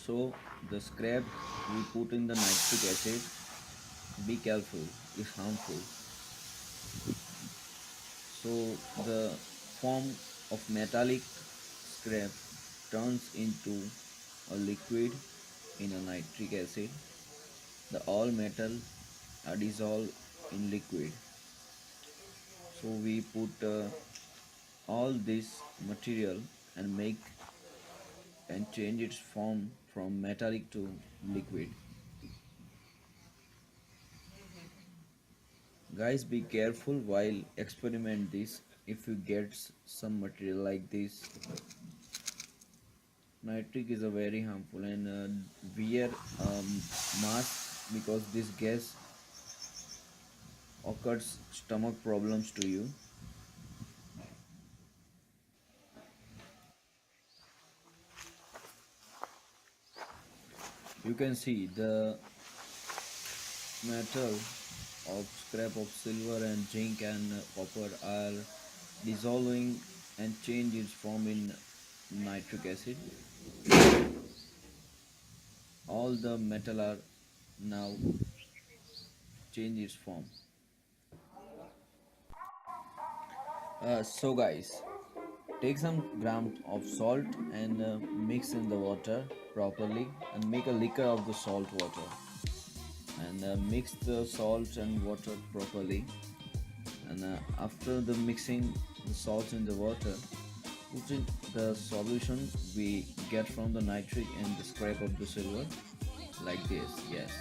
So the scrap we put in the nitric acid, be careful, is harmful. So the form of metallic scrap turns into a liquid in a nitric acid. The all metal are dissolved in liquid. So we put all this material and make and change its form from metallic to liquid. Guys, be careful while experiment this. If you get some material like this, nitric is a very harmful, and wear mask because this gas occurs stomach problems to you. You can see the metal of scrap of silver and zinc and copper are dissolving and change its form in nitric acid. All the metal are now change its form. So guys, take some gram of salt and mix in the water properly and make a liquor of the salt water, and mix the salt and water properly, and after the mixing the salt in the water, put in the solution we get from the nitric and the scrap of the silver like this. Yes,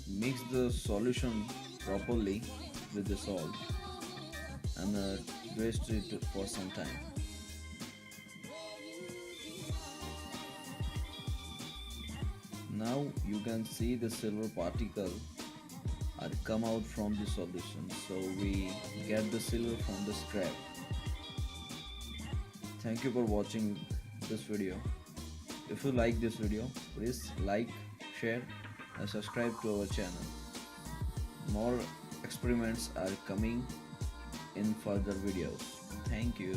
mix the solution properly with the salt and rest it for some time. Now you can see the silver particle are come out from the solution, so we get the silver from the scrap. Thank you for watching this video. If you like this video, please like, share and subscribe to our channel. More experiments are coming in further videos. Thank you.